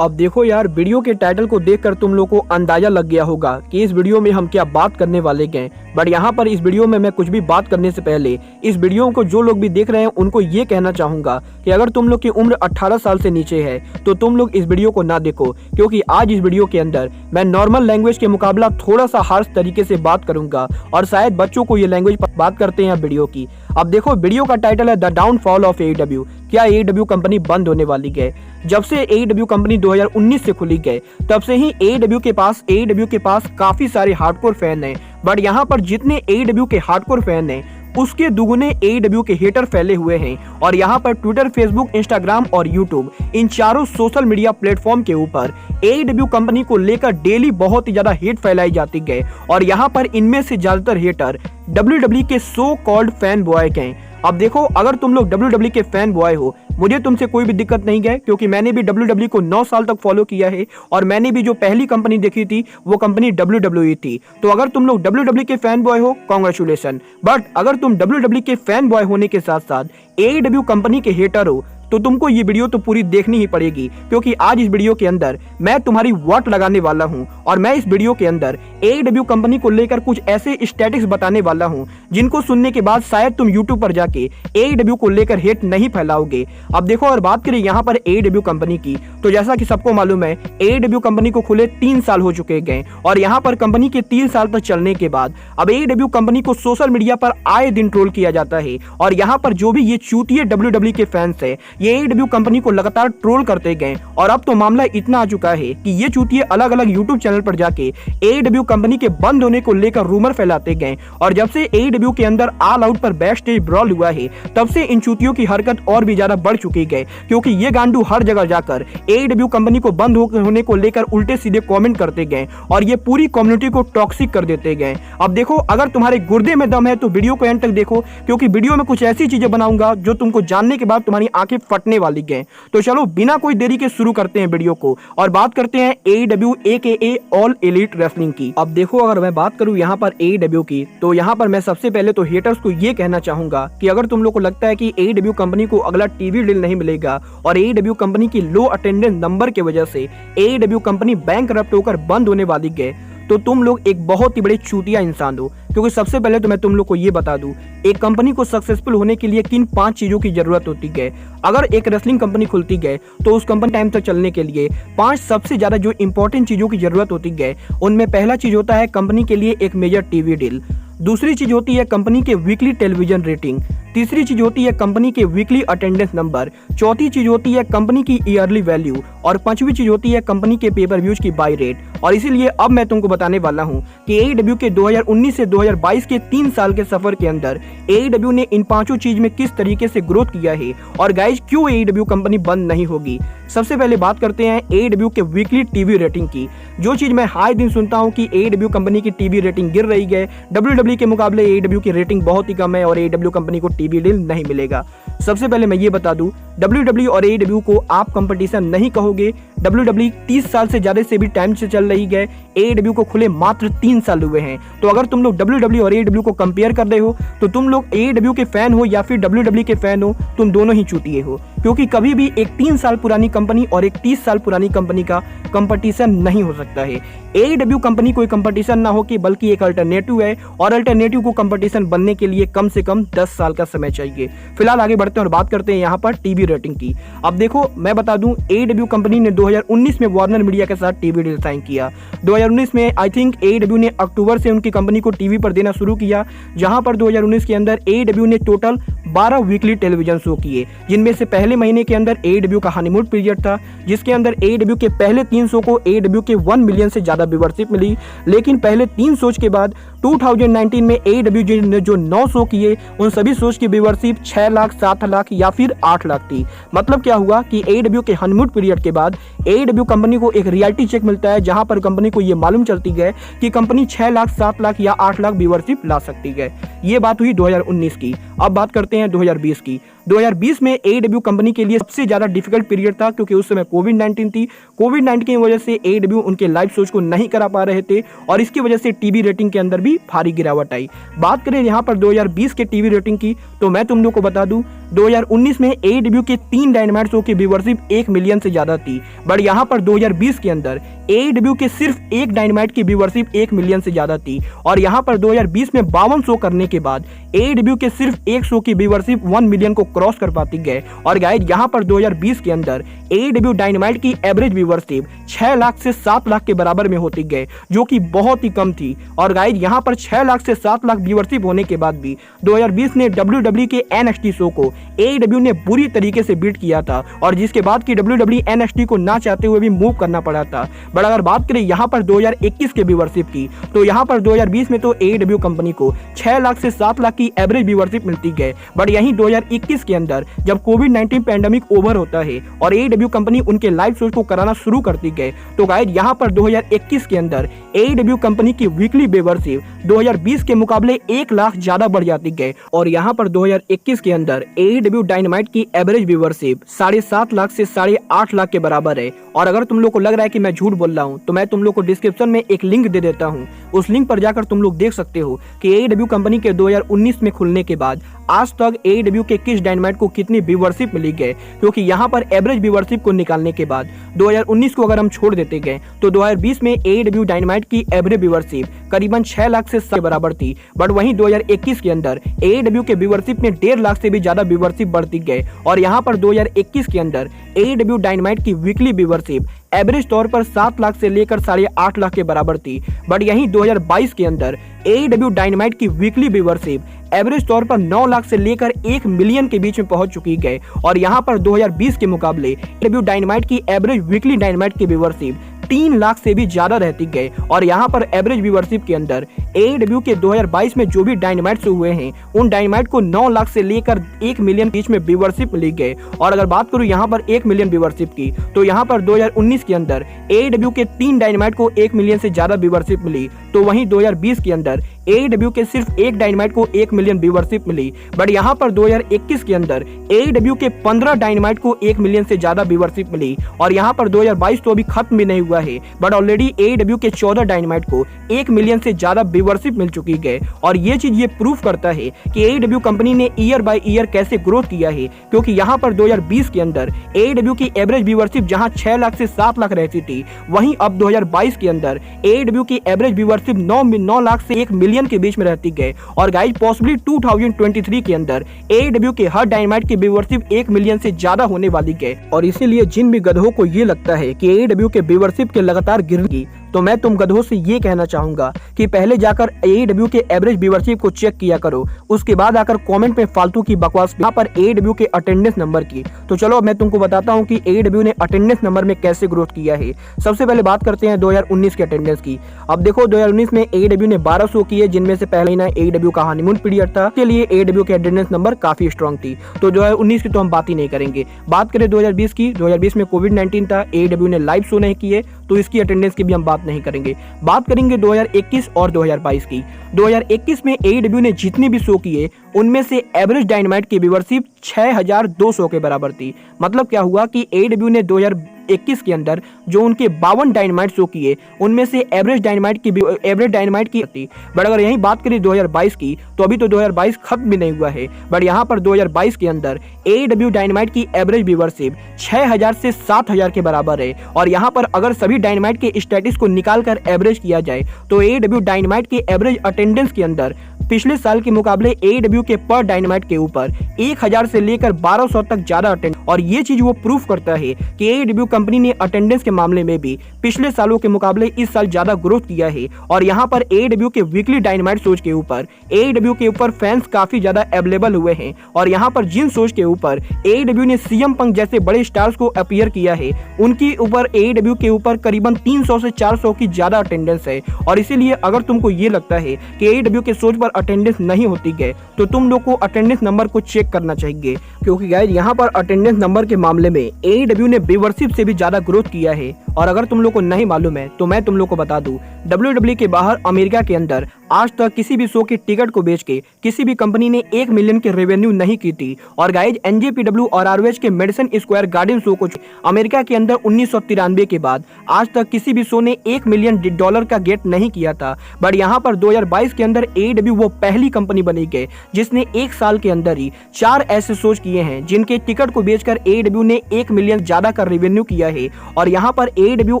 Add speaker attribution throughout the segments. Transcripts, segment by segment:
Speaker 1: अब देखो यार, वीडियो के टाइटल को देखकर तुम लोग को अंदाजा लग गया होगा कि इस वीडियो में हम क्या बात करने वाले हैं। बट यहाँ पर इस वीडियो में मैं कुछ भी बात करने से पहले इस वीडियो को जो लोग भी देख रहे हैं उनको ये कहना चाहूंगा कि अगर तुम लोग की उम्र 18 साल से नीचे है तो तुम लोग इस वीडियो को ना देखो, क्योंकि आज इस वीडियो के अंदर मैं नॉर्मल लैंग्वेज के मुकाबला थोड़ा सा हार्श तरीके से बात करूंगा और शायद बच्चों को ये लैंग्वेज बात करते हैं वीडियो की। अब देखो, वीडियो का टाइटल है द डाउनफॉल ऑफ AEW। क्या AEW कंपनी बंद होने वाली है? जब से AEW कंपनी 2019 से खुली गई तब से ही AEW के पास काफी सारे हार्डकोर फैन हैं। बट यहाँ पर जितने AEW के हार्डकोर फैन हैं उसके दुगुने AEW के हेटर फैले हुए हैं। और यहाँ पर ट्विटर, फेसबुक, इंस्टाग्राम और यूट्यूब इन चारों सोशल मीडिया प्लेटफॉर्म के ऊपर AEW कंपनी को लेकर डेली बहुत ही ज्यादा हेट फैलाई जाती है। और यहाँ पर इनमें से ज्यादातर हेटर WWE के सो कॉल्ड फैन बॉय हैं। अब देखो, अगर तुम लोग WWE के फैन बॉय हो, मुझे तुमसे कोई भी दिक्कत नहीं है, क्योंकि मैंने भी WWE को 9 साल तक फॉलो किया है और मैंने भी जो पहली कंपनी देखी थी वो कंपनी WWE थी। तो अगर तुम लोग WWE के फैन बॉय हो, कांग्रेचुलेशन। बट अगर तुम WWE के फैन बॉय होने के साथ साथ AEW कंपनी के हेटर हो तो तुमको ये वीडियो तो पूरी देखनी ही पड़ेगी, क्योंकि आज इस वीडियो के अंदर मैं तुम्हारी वोट लगाने वाला हूं और मैं इस वीडियो के अंदर AEW कंपनी को लेकर कुछ ऐसे स्टैटिक्स बताने वाला हूं जिनको सुनने के बाद शायद तुम YouTube पर जाके AEW को लेकर हेट नहीं फैलाओगे। अब देखो, और बात करें यहाँ पर AEW कंपनी की, तो जैसा कि सबको मालूम है AEW कंपनी को खुले 3 साल हो चुके हैं और यहाँ पर कंपनी के 3 साल तक चलने के बाद अब AEW कंपनी को सोशल मीडिया पर आए दिन ट्रोल किया जाता है। और यहाँ पर जो भी ये चूतिए WWE के फैंस है ये AEW कंपनी को लगातार ट्रोल करते गए और अब तो मामला इतना आ चुका है कि ये चूतिए अलग अलग YouTube चैनल पर जाके AEW कंपनी के बंद होने को लेकर रूमर फैलाते गए। और जब से AEW के अंदर ऑल आउट पर बैक स्टेज ब्रॉल हुआ है तब से इन चूतियों की हरकत और भी ज्यादा बढ़ चुकी है, क्योंकि ये गांडू हर जगह जाकर AEW कंपनी को बंद होने को लेकर उल्टे सीधे कॉमेंट करते गए और ये पूरी कम्युनिटी को टॉक्सिक कर देते गए। अब देखो, अगर तुम्हारे गुर्दे में दम है तो वीडियो को एंड तक देखो, क्योंकि वीडियो में कुछ ऐसी चीजें बनाऊंगा जो तुमको जानने के बाद तुम्हारी आंखें फटने वाली है। तो चलो बिना कोई देरी के शुरू करते हैं वीडियो को और बात करते हैं AEW AKA all elite wrestling की। अब देखो, अगर मैं बात करूं यहाँ पर AEW की, तो यहाँ पर मैं सबसे पहले तो हेटर्स को ये कहना चाहूंगा कि अगर तुम लोग को लगता है कि AEW कंपनी को अगला टीवी डील नहीं मिलेगा और AEW कंपनी की लो अटेंडेंस नंबर की वजह से AEW कंपनी बैंकरप्ट होकर बंद होने वाली है, तो तुम लोग एक बहुत ही बड़े चूतिया इंसान हो। क्योंकि सबसे पहले तो मैं तुम लोग को ये बता दूं, एक कंपनी को सक्सेसफुल होने के लिए किन 5 चीजों की जरूरत होती है। अगर एक रेसलिंग कंपनी खुलती है तो उस कंपनी टाइम तक चलने के लिए 5 सबसे ज्यादा जो इंपॉर्टेंट चीजों की जरूरत होती है, उनमें पहला चीज होता है कंपनी के लिए एक मेजर टीवी डील। दूसरी चीज होती है कंपनी के वीकली टेलीविजन रेटिंग। तीसरी चीज होती है कंपनी के वीकली अटेंडेंस नंबर। चौथी चीज होती है कंपनी की ईयरली वैल्यू और पांचवी चीज होती है कंपनी के पेपर व्यूज की बाय रेट। और इसीलिए अब मैं तुमको बताने वाला हूं कि AEW के 2019 से 2022 के 3 साल के सफर के अंदर AEW ने इन 5 चीज में किस तरीके से ग्रोथ किया है और गाइज क्यों AEW कंपनी बंद नहीं होगी। सबसे पहले बात करते हैं AEW के वीकली टीवी रेटिंग की। जो चीज मैं हाई दिन सुनता हूं कि AEW कंपनी की टीवी रेटिंग गिर रही है, WWE के मुकाबले AEW की रेटिंग बहुत ही कम है और AEW कंपनी को टीवी डील नहीं मिलेगा। सबसे पहले मैं ये बता दूं, WWE और AEW को आप कंपटीशन नहीं कहोगे। WWE 30 साल से ज्यादा से भी टाइम से चल रही है, AEW को खुले मात्र 3 साल हुए हैं। तो अगर तुम लोग WWE और AEW को कंपेयर कर रहे हो तो तुम लोग AEW के फैन हो या फिर WWE के फैन हो, तुम दोनों ही चूतिए हो, क्योंकि कभी भी एक 3 साल पुरानी कंपनी और एक 30 साल पुरानी कंपनी का कंपटीशन नहीं हो सकता है। AEW कंपनी कोई कंपटीशन ना हो कि बल्कि एक अल्टरनेटिव है और अल्टरनेटिव को कंपटीशन बनने के लिए कम से कम 10 साल का समय चाहिए। फिलहाल आगे बढ़ते हैं और बात करते हैं यहाँ पर टीवी रेटिंग की। अब देखो, मैं बता दूं, AEW कंपनी ने 2019 में वार्नर मीडिया के साथ टीवी डील साइन किया। 2019 में आई थिंक AEW ने अक्टूबर से उनकी कंपनी को टीवी पर देना शुरू किया, जहां पर 2019 के अंदर AEW ने टोटल 12 वीकली टेलीविजन शो किए, जिनमें से पहले महीने के अंदर AEW का हनीमून पीरियड था, जिसके अंदर AEW के पहले 3 शो को AEW के 1 मिलियन से ज्यादा व्यूअरशिप मिली। लेकिन पहले 3 शोज के बाद 2019 में AEW ने जो 9 शो किए, उन सभी शोज की व्यूअरशिप 6 लाख, 7 लाख या फिर 8 लाख थी। मतलब क्या हुआ कि AEW के हनीमून पीरियड के बाद AEW कंपनी को एक रियलिटी चेक मिलता है, जहां पर कंपनी को ये मालूम चलती है कि कंपनी 6 लाख, 7 लाख या 8 लाख व्यूअरशिप ला सकती है। ये बात हुई 2019 की। अब बात करते हैं 2020 की। 2020 में AEW कंपनी के लिए सबसे ज्यादा डिफिकल्ट पीरियड था, क्योंकि उस समय कोविड-19 थी। कोविड-19 की वजह से AEW उनके लाइव शोज को नहीं करा पा रहे थे और इसकी वजह से टीवी रेटिंग के अंदर भी भारी गिरावट आई। बात करें यहाँ पर 2020 के टीवी रेटिंग की, तो मैं तुम लोग को बता दूं 2019 में AEW के 3 डायनामाइट शो की व्यूअरशिप 1 मिलियन से ज्यादा थी, बट यहाँ पर 2020 के अंदर AEW के सिर्फ एक डायनामाइट की व्यूअरशिप 1 मिलियन से ज्यादा थी। और यहाँ पर 2020 में 52 शो करने के बाद AEW के सिर्फ एक शो की व्यूअरशिप 1 मिलियन को क्रॉस कर पाती गए। और गाइस यहाँ पर 2020 के अंदर AEW डायनामाइट की एवरेज व्यूअरशिप 6 लाख से 7 लाख के बराबर में होती गए, जो कि बहुत ही कम थी। और गाइस यहाँ पर 6 लाख से 7 लाख व्यूअरशिप होने के बाद भी 2020 में WWE के NXT शो को AEW ने बुरी तरीके से बीट किया था, और जिसके बाद की WWE NXT को ना चाहते हुए भी मूव करना पड़ा था। बट अगर बात करें यहाँ पर 2021 के व्यूअरशिप की, तो यहाँ पर 2020 में तो AEW कंपनी को 6 लाख से 7 लाख की एवरेज व्यूअरशिप मिलती गई, बट यहीं 2021 के अंदर जब कोविड-19 पैंडेमिक ओवर होता है और AEW कंपनी उनके लाइव शोज को कराना शुरू करती गई, तो गाइस यहाँ पर 2021 के अंदर AEW कंपनी की वीकली व्यूअरशिप 2020 के मुकाबले 1 लाख ज्यादा बढ़ जाती गई। और यहाँ पर 2021 के अंदर AEW डायनामाइट की एवरेज व्यूअरशिप 7.5 लाख से 8.5 लाख के बराबर है। और अगर तुम लोग को लग रहा है कि मैं झूठ बोल रहा हूँ, तो मैं तुम लोग को डिस्क्रिप्शन में एक लिंक दे देता हूँ, उस लिंक पर जाकर तुम लोग देख सकते हो कि AEW कंपनी के 2019 में खुलने के बाद आज तक AEW के किस डायनामाइट को कितनी व्यूअरशिप मिली गए। क्योंकि यहाँ पर एवरेज व्यूअरशिप को निकालने के बाद 2019 को अगर हम छोड़ देते गए तो 2020 में AEW डायनामाइट की एवरेज व्यूअरशिप करीबन 6 लाख से 7 बराबर थी, बट वहीं 2021 के अंदर AEW के व्यूअरशिप में 1.5 लाख से भी ज्यादा व्यूअरशिप बढ़ती गए। और यहाँ पर 2021 के अंदर AEW डायनामाइट की वीकली व्यूअरशिप एवरेज तौर पर 7 लाख से लेकर 8.5 लाख के बराबर थी, बट यहीं 2022 के अंदर AEW डायनामाइट की वीकली व्यूअरशिप एवरेज तौर पर 9 लाख से लेकर 1 मिलियन के बीच में पहुंच चुकी है। और यहाँ पर 2020 के मुकाबले AEW डायनामाइट की एवरेज वीकली डायनामाइट की व्यूअरशिप 3 लाख से भी ज्यादा रहती गए। और यहाँ पर एवरेज व्यूअरशिप के अंदर AEW के 2022 में जो भी डायनामाइट हुए हैं, उन डायनामाइट को 9 लाख से लेकर 1 मिलियन बीच में व्यूअरशिप मिली गए। और अगर बात करूँ यहाँ पर 1 मिलियन व्यूअरशिप की, तो यहाँ पर 2019 के अंदर AEW के 3 डायनामाइट को 1 मिलियन से ज्यादा व्यूअरशिप मिली, तो वहीं 2020 के अंदर AEW के सिर्फ एक डायनामाइट को 1 मिलियन व्यूअरशिप मिली। बट यहाँ पर 2021 के अंदर AEW के 15 डायनामाइट को 1 मिलियन से ज्यादा व्यूअरशिप मिली। और यहाँ पर 2022 तो अभी खत्म भी नहीं हुआ है, बट ऑलरेडी AEW के 14 डायनामाइट को 1 मिलियन से ज्यादा व्यूअरशिप मिल चुकी है। और ये चीज ये प्रूफ करता है कि AEW कंपनी ने ईयर बाय ईयर कैसे ग्रोथ किया है। क्योंकि यहाँ पर 2020 के अंदर AEW की एवरेज व्यूअरशिप जहाँ 6 लाख से 7 लाख रहती थी, वहीं अब 2022 के अंदर AEW की एवरेज व्यूअरशिप 9 लाख से 1 मिलियन के बीच में रहती गए। और गाइस पॉसिबली 2023 के अंदर AEW के हर डायनामाइट की व्यूअरशिप 1 मिलियन से ज्यादा होने वाली है। और इसीलिए जिन भी गधों को ये लगता है कि AEW के व्यूअरशिप के लगातार गिरगी, तो मैं तुम गधों से ये कहना चाहूंगा कि पहले जाकर AEW के एवरेज व्यूअरशिप को चेक किया करो, उसके बाद आकर कमेंट में फालतू की बकवास यहाँ पर AEW के अटेंडेंस नंबर की। तो चलो मैं तुमको बताता हूँ कि AEW ने अटेंडेंस नंबर में कैसे ग्रोथ किया है। सबसे पहले बात करते हैं 2019 के अटेंडेंस की। अब देखो 2019 में AEW ने 12 शो किए, जिनमें से पहले महीना AEW का हनीमून पीरियड था, के लिए AEW के अटेंडेंस नंबर काफी स्ट्रॉन्ग थी। तो 2019 की तो हम बात ही नहीं करेंगे। बात करें 2020 की, 2020 में कोविड-19 था, AEW ने लाइव शो नहीं किए, तो इसकी अटेंडेंस की भी हम बात नहीं करेंगे। बात करेंगे 2021 और 2022 की। 2021 में AEW ने जितने भी शो किए, उनमें से एवरेज डायनामाइट की व्यूअरशिप 6200 के बराबर थी। मतलब क्या हुआ कि AEW ने 2021 के अंदर जो उनके 52 डायनामाइट शो किए, उनमें से एवरेज डायनामाइट की थी। बट अगर यही बात करें 2022 की, तो अभी तो 2022 खत्म भी नहीं हुआ है, बट यहाँ पर 2022 के अंदर AEW डायनामाइट की एवरेज व्यूअरशिप 6000 से 7000 के बराबर है। और यहाँ पर अगर सभी डायनामाइट के स्टेटस को निकाल कर एवरेज किया जाए, तो AEW डायनामाइट के एवरेज अटेंडेंस के अंदर पिछले साल के मुकाबले AEW के पर डायनामाइट के ऊपर 1000 से लेकर 1200 तक ज्यादा अटेंडेंस। और ये चीज वो प्रूफ करता है कि AEW कंपनी ने अटेंडेंस के मामले में भी पिछले सालों के मुकाबले इस साल ज्यादा ग्रोथ किया है। और यहाँ पर AEW के वीकली डायनामाइट शोज के ऊपर AEW के ऊपर फैंस काफी ज्यादा अवेलेबल हुए हैं। और यहाँ पर जिन शोज के ऊपर AEW ने CM पंक जैसे बड़े स्टार्स को अपीयर किया है, उनके ऊपर AEW के ऊपर करीबन 300 से 400 की ज्यादा अटेंडेंस है। और इसीलिए अगर तुमको ये लगता है कि AEW के शोज पर अटेंडेंस नहीं होती है, तो तुम लोग को अटेंडेंस नंबर को चेक करना चाहिए। क्योंकि गाइस यहाँ पर अटेंडेंस नंबर के मामले में AEW ने व्यूअरशिप से भी ज्यादा ग्रोथ किया है। और अगर तुम लोग को नहीं मालूम है, तो मैं तुम लोग को बता दूं, WWE के बाहर अमेरिका के अंदर आज तक किसी भी शो के टिकट को बेच के किसी भी कंपनी ने 1 मिलियन की रेवेन्यू नहीं की थी। और गाइज एनजेपीडब्ल्यू और आरओएच के मेडिसन स्क्वायर गार्डन शो को अमेरिका के अंदर 1993 के बाद आज तक किसी भी शो ने 1 मिलियन डॉलर का गेट नहीं किया था। बट यहाँ पर 2022 के अंदर एडब्ल्यू वो पहली कंपनी बनी गई जिसने एक साल के अंदर ही 4 ऐसे शोज किए हैं जिनके टिकट को बेचकर एडब्ल्यू ने 1 मिलियन ज्यादा का रेवेन्यू किया है। और यहाँ पर एडब्ल्यू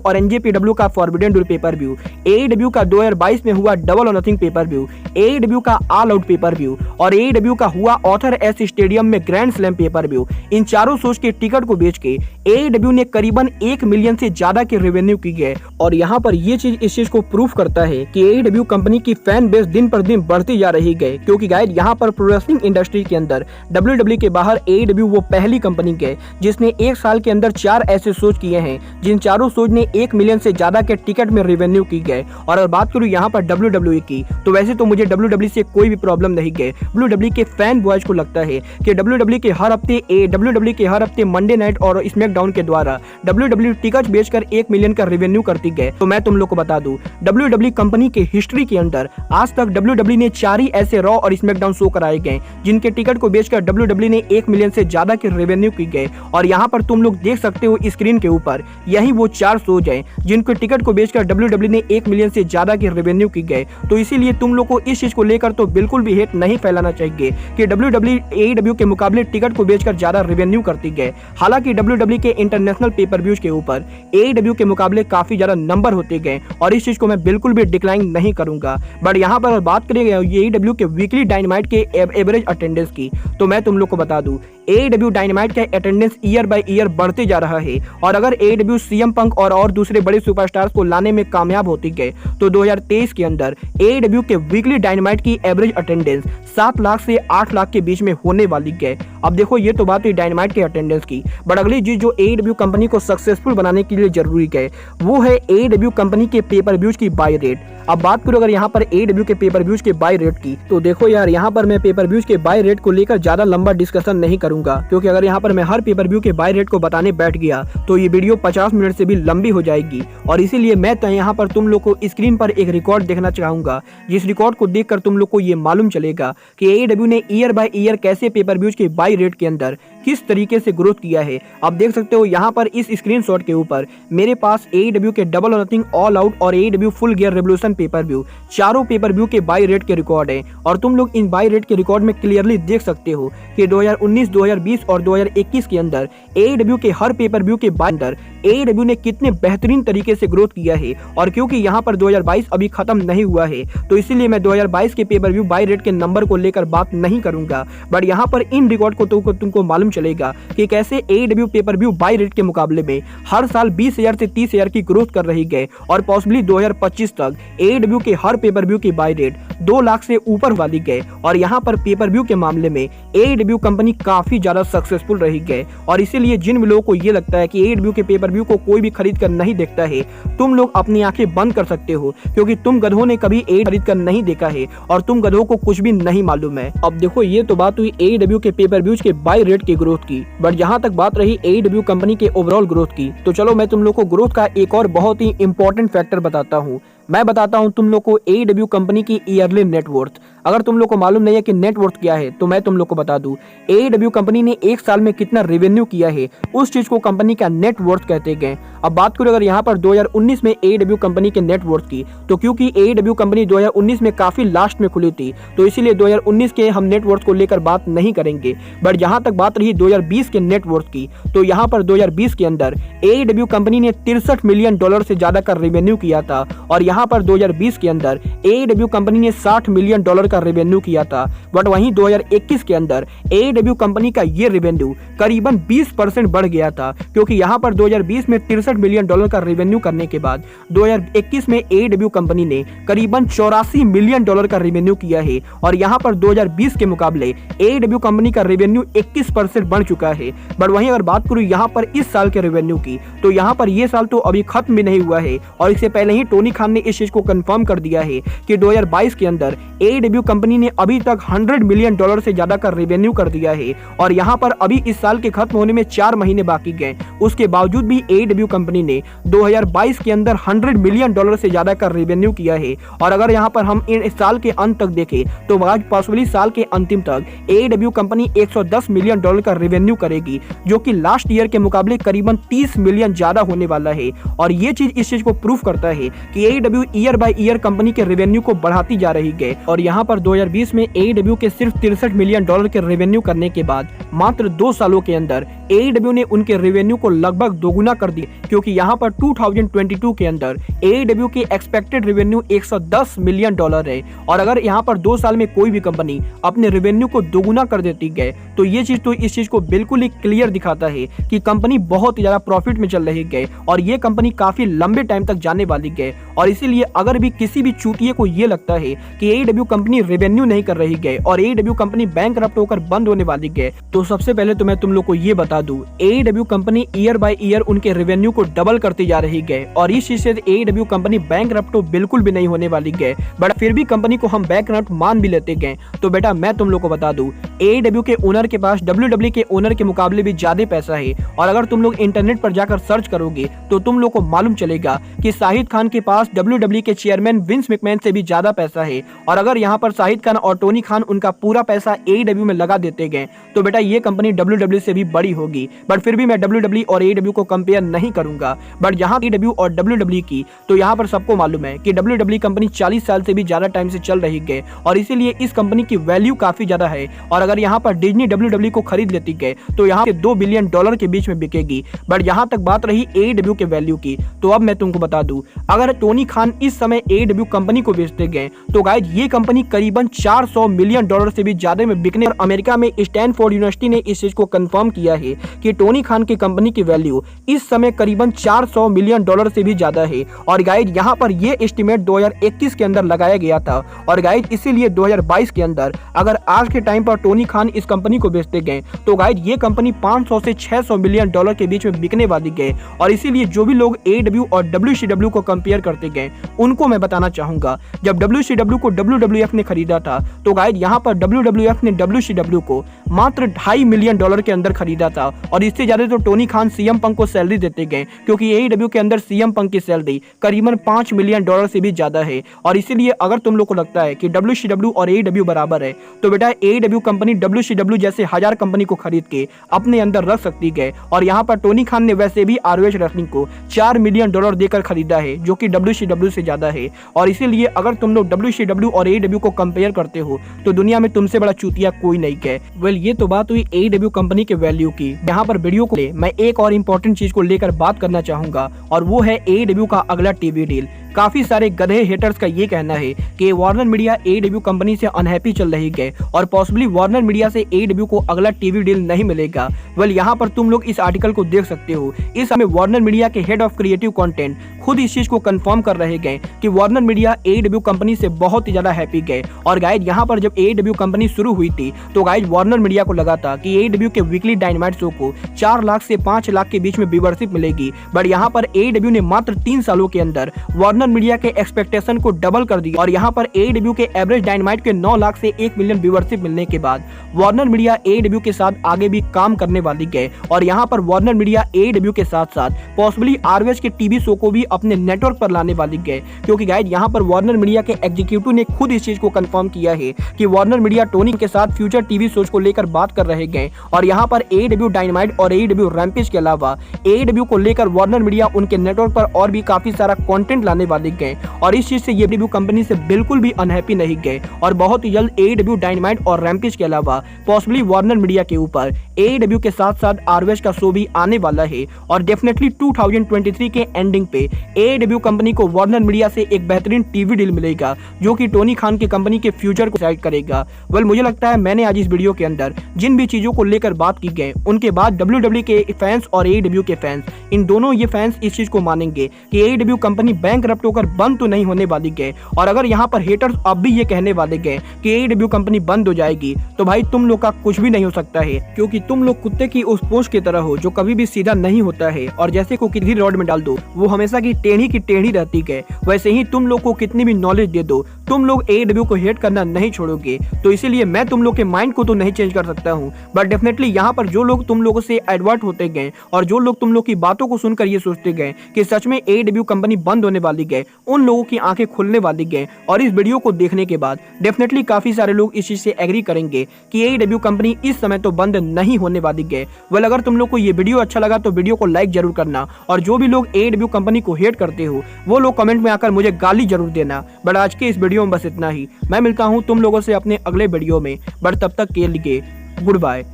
Speaker 1: और एनजेपीडब्ल्यू का फॉरबिडन डुएल पेपर व्यू, एडब्ल्यू का 2022 में हुआ डबल और नथिंग पेपर व्यू, एडब्ल्यू का ऑल आउट पेपर व्यू और एडब्ल्यू का हुआ ऑथर एस स्टेडियम में ग्रैंड स्लैम पेपर व्यू, इन चारों शोज के टिकट को बेच के एडब्ल्यू ने करीबन 1 मिलियन से ज्यादा के रेवेन्यू की गए। और यहाँ पर ये चीज इस चीज को प्रूफ करता है कि एडब्ल्यू कंपनी की फैन बेस दिन पर दिन बढ़ती जा रही है, क्योंकि गाइड यहाँ पर प्रो रेसलिंग इंडस्ट्री के अंदर डब्ल्यूडब्ल्यू के बाहर एडब्ल्यू वो पहली कंपनी है जिसने एक साल के अंदर 4 ऐसे शोज किए हैं जिन चारों शोज ने 1 मिलियन से ज्यादा के टिकट में रेवेन्यू की गए। और अगर बात करूँ यहाँ पर डब्ल्यूडब्ल्यू की, तो वैसे तो मुझे डब्ल्यूडब्ल्यू से कोई भी प्रॉब्लम नहीं है। डब्ल्यूडब्ल्यू के फैन बॉयज को लगता है कि डब्ल्यूडब्ल्यू के हर हफ्ते मंडे नाइट और स्मैकडाउन के द्वारा डब्ल्यूडब्ल्यू टिकट बेचकर 1 मिलियन का रेवेन्यू करती है। तो मैं तुम लोग को बता दूं, डब्ल्यूडब्ल्यू कंपनी के हिस्ट्री के अंदर आज तक डब्ल्यूडब्ल्यू ने 4 ही ऐसे रॉ और स्मैकडाउन शो कराए गए जिनके टिकट को बेचकर डब्ल्यूडब्ल्यू ने 1 मिलियन से ज्यादा के रेवेन्यू की गए। और यहाँ पर तुम लोग देख सकते हो स्क्रीन के ऊपर, यही वो 4 शोज हैं जिनके टिकट को बेचकर डब्ल्यूडब्ल्यू ने 1 मिलियन से ज्यादा के रेवेन्यू की गए। तो इसीलिए तुम लोग को इस चीज को लेकर तो बिल्कुल भी हेट नहीं फैलाना चाहिए कि डब्ल्यूडब्ल्यू एडब्ल्यू के मुकाबले टिकट को बेचकर ज्यादा रेवेन्यू करती है। हालांकि डब्ल्यूडब्ल्यू के इंटरनेशनल पेपर व्यूज के ऊपर एडब्ल्यू के मुकाबले काफी ज्यादा नंबर होते गए और इस चीज को मैं बिल्कुल भी डिक्लाइन नहीं करूंगा। बट यहाँ पर बात करेंगे एडब्ल्यू के वीकली डायनामाइट के एवरेज अटेंडेंस की, तो मैं तुम लोग को बता दूं एडब्ल्यू डायनामाइट का अटेंडेंस ईयर बाय ईयर बढ़ते जा रहा है। और अगर एडब्ल्यू सीएम पंक और दूसरे बड़े सुपरस्टार्स को लाने में कामयाब होती है तो 2023 के अंदर एडब्ल्यू के वीकली डायनामाइट की एवरेज अटेंडेंस 7 लाख से 8 लाख के बीच में होने वाली है। अब देखो ये तो बात हुई डायनामाइट के अटेंडेंस की, बट अगली चीज जो एडब्ल्यू कंपनी को सक्सेसफुल बनाने के लिए जरूरी है वो है एडब्ल्यू कंपनी के पेपर व्यूज की बाय रेट। अब बात करूं अगर यहाँ पर एडब्ल्यू के पेपर व्यूज के बाय रेट की, तो देखो यार यहाँ पर मैं पेपर व्यूज के बाय रेट को लेकर ज्यादा लंबा डिस्कशन नहीं करूंगा, क्योंकि अगर यहाँ पर मैं हर पेपर व्यू के बाय रेट को बताने बैठ गया तो ये वीडियो 50 मिनट से भी लंबी हो जाएगी। और इसीलिए मैं तो यहाँ पर तुम लोग को स्क्रीन पर एक रिकॉर्ड देखना चाहूंगा, जिस रिकॉर्ड को देखकर तुम लोग को ये मालूम चलेगा कि एडब्ल्यू ने ईयर बाय ईयर कैसे पेपर व्यूज के बाय रेट के अंदर किस तरीके से ग्रोथ किया है। आप देख सकते हो यहाँ पर इस स्क्रीनशॉट के ऊपर मेरे पास एडब्ल्यू के डबल और नथिंग, ऑल आउट और AW full gear revolution paper view, चारों पेपर व्यू के बाय रेट के रिकॉर्ड है। और तुम लोग इन बाय रेट के रिकॉर्ड में क्लियरली देख सकते हो कि 2019, 2020 और 2021 के अंदर एडब्ल्यू के हर पेपर व्यू के बाय अंदर एडब्ल्यू ने कितने बेहतरीन तरीके से ग्रोथ किया है। और क्योंकि यहाँ पर 2022 अभी खत्म नहीं हुआ है तो इसीलिए मैं 2022 के पेपर व्यू बाय रेट के नंबर को लेकर बात नहीं करूंगा। बट यहाँ पर इन रिकॉर्ड को तुमको मालूम चलेगा कि कैसे एडब्ल्यू पेपर व्यू बाय रेट के मुकाबले में हर साल 20,000 से 30,000 की ग्रोथ कर रही है। और पॉसिबली 2025 तक एडब्ल्यू के हर पेपर व्यू की बाय रेट 2 लाख से ऊपर वाली है। और यहाँ पर पेपर व्यू के मामले में एडब्ल्यू कंपनी काफी ज्यादा सक्सेसफुल रही है। और इसीलिए जिन लोगों को ये लगता है कि एडब्ल्यू के पेपर व्यू को कोई भी खरीद कर नहीं देखता है, तुम लोग अपनी आंखें बंद कर सकते हो, क्योंकि तुम गधों ने कभी एड खरीद कर नहीं देखा है और तुम गधों को कुछ भी नहीं मालूम है। अब देखो ये तो बात हुई एडब्ल्यू के पेपर व्यूज के बाय रेट की ग्रोथ की, बट जहां तक बात रही एडब्ल्यू कंपनी के ओवरऑल ग्रोथ की, तो चलो मैं तुम लोग को ग्रोथ का एक और बहुत ही इंपॉर्टेंट फैक्टर बताता हूँ। मैं बताता हूं तुम लोग को एडब्ल्यू कंपनी की ईयरली नेटवर्थ। अगर तुम लोग को मालूम नहीं है कि नेटवर्थ क्या है तो मैं तुम लोग को बता दूं, एडब्ल्यू कंपनी ने एक साल में कितना रेवेन्यू किया है उस चीज को कंपनी का नेटवर्थ कहते हैं। अब बात करूं अगर यहाँ पर 2019 में एडब्ल्यू कंपनी के नेटवर्थ की, तो क्योंकि एडब्ल्यू कंपनी 2019 में काफी लास्ट में खुली थी तो इसीलिए 2019 के हम नेटवर्थ को लेकर बात नहीं करेंगे। बट जहां तक बात रही 2020 के नेटवर्थ की, तो यहाँ पर 2020 के अंदर एडब्ल्यू कंपनी ने $63 मिलियन से ज्यादा का रेवेन्यू किया था। और यहाँ पर 2020 के अंदर एडब्ल्यू कंपनी ने $60 मिलियन का रेवेन्यू किया था। बट वहीं 2021 के अंदर एडब्ल्यू कंपनी का ये रेवेन्यू करीबन 20% बढ़ गया था, क्योंकि यहाँ पर 2020 में $63 मिलियन का रेवेन्यू करने के बाद 2021 में एडब्ल्यू कंपनी ने करीबन $84 मिलियन का रेवेन्यू किया है। और यहाँ पर 2020 के मुकाबले एडब्ल्यू कंपनी का रेवेन्यू 21% बढ़ चुका है। बट वहीं अगर बात करूं यहाँ पर इस साल के रेवेन्यू की, तो यहाँ पर ये साल तो अभी खत्म भी नहीं हुआ है और इससे पहले ही टोनी खान ने इस चीज को कंफर्म कर दिया है कि 2022 के अंदर एडब्ल्यू कंपनी ने अभी तक $100 मिलियन से ज्यादा का रेवेन्यू कर दिया है और यहाँ पर अभी इस साल के खत्म होने में 4 महीने बाकी गए। उसके बावजूद भी AEW कंपनी ने 2022 के अंदर $100 मिलियन से ज्यादा का रेवेन्यू किया है। और अगर यहाँ पर हम इन साल के अंत तक देखें तो आज पॉसिबली साल के अंतिम तक AEW कंपनी 110 मिलियन डॉलर का रेवेन्यू करेगी, जो कि लास्ट ईयर के मुकाबले करीबन 30 मिलियन ज्यादा होने वाला है। और ये चीज इस चीज को प्रूफ करता है कि AEW year by year company के रेवेन्यू को बढ़ाती जा रही है। और यहाँ पर 2020 में AEW के सिर्फ $63 मिलियन के रेवेन्यू करने के बाद मात्र 2 सालों के अंदर AEW ने उनके रेवेन्यू को लगभग दोगुना कर दिया, क्योंकि यहाँ पर 2022 के अंदर AEW के एक्सपेक्टेड रेवेन्यू $110 मिलियन है। और अगर यहाँ पर 2 साल में कोई भी कंपनी अपने रेवेन्यू को दोगुना कर देती है तो ये चीज तो इस चीज को बिल्कुल ही क्लियर दिखाता है कि कंपनी बहुत ही ज्यादा प्रॉफिट में चल रही है और ये कंपनी काफी लंबे टाइम तक जाने वाली है। और इसीलिए अगर भी किसी भी चूतिए को ये लगता है कि AEW कंपनी रेवेन्यू नहीं कर रही है और AEW कंपनी बैंकरप्ट होकर बंद होने वाली है, तो सबसे पहले तो मैं तुम लोग को ये बता दूं, AEW company year by year उनके रेवेन्यू को डबल करती जा रही है और इस चीज से AEW कंपनी बैंकरप्ट तो बिल्कुल भी नहीं होने वाली है। बट फिर भी कंपनी को हम बैंकरप्ट मान भी लेते गए तो बेटा मैं तुम लोग को बता दूं, AEW के ओनर के पास WWE के ओनर के मुकाबले भी ज्यादा पैसा है। और अगर तुम लोग इंटरनेट पर जाकर सर्च करोगे तो तुम लोग को मालूम चलेगा कि शाहिद खान के पास WWE के चेयरमैन विंस मैकमैन से भी ज्यादा पैसा है। और अगर यहाँ पर शाहिद खान और टोनी खान उनका पूरा पैसा AEW में लगा देते गए तो बेटा ये कंपनी WWE से भी बड़ी होगी। बट फिर भी मैं WWE और AEW को कंपेयर नहीं करूंगा। बट यहाँ AEW और WWE की तो यहाँ पर सबको मालूम है कि WWE कंपनी 40 साल से भी ज्यादा टाइम से चल रही है और इसीलिए इस कंपनी की वैल्यू काफी ज्यादा है। और अगर यहाँ पर डिज्नी WWE को खरीद लेती है तो यहाँ के $2 बिलियन के बीच में बिकेगी। बट यहाँ तक बात रही AEW के वैल्यू की, तो अब मैं तुमको बता दूं, अगर टोनी खान इस समय AEW कंपनी को बेचते गए तो गाइस ये कंपनी करीबन $400 मिलियन से भी ज्यादा में बिकने। और अमेरिका में स्टैनफोर्ड यूनिवर्सिटी ने इस चीज को कंफर्म किया है कि टोनी खान की कंपनी की वैल्यू इस समय करीबन $400 मिलियन से भी ज्यादा है। और गाइस यहाँ पर ये एस्टिमेट 2021 के अंदर लगाया गया था। और गाइस इसीलिए 2022 के अंदर अगर आज के टाइम पर टोनी खान इस कंपनी को बेचते गए तो गाइस ये कंपनी 500 से 600 मिलियन डॉलर के बीच में बिकने वाली है। और इसीलिए जो भी लोग AEW और WCW को कंपेयर करते गए उनको मैं बताना चाहूंगा, जब WCW को WWF ने खरीदा था तो गाइस यहाँ पर WWF ने WCW को मात्र $2.5 मिलियन के अंदर खरीदा था। और इससे ज्यादा तो टोनी खान CM पंक को सैलरी देते गए, क्योंकि AEW के अंदर CM पंक की सैलरी करीबन $5 मिलियन से भी ज्यादा है। और इसीलिए अगर तुम लोग को लगता है कि WCW और AEW बराबर है तो बेटा AEW कंपनी WCW जैसे 1000 कंपनी को खरीद के अपने अंदर रख सकती है। और यहाँ पर टोनी खान ने वैसे भी ROH रेसलिंग को $4 मिलियन देकर खरीदा है, जो कि WCW से ज्यादा है। और इसीलिए अगर तुम लोग WCW और AEW को कंपेयर करते हो तो दुनिया में तुमसे बड़ा चूतिया कोई नहीं है। वेल ये तो बात हुई AEW कंपनी के वैल्यू की। यहाँ पर वीडियो को मैं एक और इम्पोर्टेंट चीज को लेकर बात करना चाहूंगा और वो है AEW का अगला टीवी डील। काफी सारे गधे हेटर्स का ये कहना है कि वार्नर मीडिया AEW कंपनी से अनहैप्पी चल रही है और पॉसिबली वार्नर मीडिया से AEW को अगला टीवी डील नहीं मिलेगा। वेल यहाँ पर तुम लोग इस आर्टिकल को देख सकते हो। इस समय वार्नर मीडिया के हेड ऑफ क्रिएटिव कंटेंट खुद इस चीज को कंफर्म कर रहे गए कि वार्नर मीडिया AEW कंपनी से बहुत ही ज्यादा हैप्पी गए। और गाइज यहाँ पर जब AEW कंपनी शुरू हुई थी तो गाइज वार्नर मीडिया को लगा था कि AEW के वीकली डायनामाइट शो को 4 लाख से 5 लाख के बीच में व्यूअरशिप मिलेगी। बट यहाँ पर AEW ने मात्र 3 सालों के अंदर वार्नर मीडिया के एक्सपेक्टेशन को डबल कर दिया। और यहाँ पर AEW के एवरेज डायनामाइट के 9 लाख से 1 मिलियन व्यूअरशिप मिलने के बाद वार्नर मीडिया AEW के साथ आगे भी काम करने वाली है। और यहाँ पर वार्नर मीडिया AEW के साथ साथ पॉसिबली ROH के टीवी शो को भी अपने नेटवर्क पर लाने वाली है, क्योंकि गाइज यहाँ पर वार्नर मीडिया के एग्जीक्यूटिव ने खुद इस चीज को कंफर्म किया है कि वार्नर मीडिया टोनी के साथ फ्यूचर टीवी शोज को लेकर बात कर रहे हैं। और यहाँ पर AEW डायनामाइट और AEW रैम्पेज के अलावा AEW को लेकर वार्नर मीडिया उनके नेटवर्क पर और भी काफी सारा कंटेंट लाने वाले हैं। और इस चीज से ये AEW कंपनी से बिल्कुल भी अनहैप्पी नहीं गए और बहुत ही जल्द AEW डायनामाइट और रैम्पेज के अलावा पॉसिबली वार्नर मीडिया के ऊपर AEW के साथ साथ ROH का शो भी आने वाला है। और डेफिनेटली 2023 के एंडिंग पे AEW कंपनी को वार्नर मीडिया से एक बेहतरीन टीवी डील मिलेगा, जो कि टोनी खान की कंपनी के फ्यूचर को डिसाइड करेगा। वेल मुझे लगता है मैंने आज इस वीडियो के अंदर जिन भी चीजों को लेकर बात की गई उनके बाद WWE के फैंस और AEW के फैंस, इन दोनों ये फैंस इस चीज को मानेंगे कि AEW कंपनी बैंकरप्ट होकर बंद तो नहीं होने वाली है। और अगर यहाँ पर हेटर्स अब भी ये कहने वाले हैं कि AEW कंपनी बंद हो जाएगी तो भाई तुम लोग का कुछ भी नहीं हो सकता है, क्योंकि तुम लोग कुत्ते की उस पूंछ की तरह हो जो कभी भी सीधा नहीं होता है। और जैसे को किसी रॉड में डाल दो वो हमेशा की टेढ़ी रहती है, वैसे ही तुम लोग को कितनी भी नॉलेज दे दो तुम लोग AEW को हेट करना नहीं छोड़ोगे। तो इसीलिए मैं तुम लोग के माइंड को तो नहीं चेंज कर सकता हूँ, बट डेफिनेटली यहाँ पर जो लोग तुम लोगों से एडवर्ट होते गए और जो लोग तुम लोग की बातों को सुनकर ये सोचते गए कि सच में AEW कंपनी बंद होने वाली गए, उन लोगों की आंखें खुलने वाली गए। और इस वीडियो को देखने के बाद डेफिनेटली काफी सारे लोग इस चीज से एग्री करेंगे कि AEW कंपनी इस समय तो बंद नहीं होने वाली गए। वेल, अगर तुम लोग को ये वीडियो अच्छा लगा तो वीडियो को लाइक जरूर करना, और जो भी लोग AEW कंपनी को हेट करते हो वो लोग कमेंट में आकर मुझे गाली जरूर देना। बट आज के इस वीडियो में बस इतना ही। मैं मिलता हूँ तुम लोगों से अपने अगले वीडियो में, बट तब तक के लिए goodbye,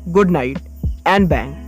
Speaker 1: good night and bang.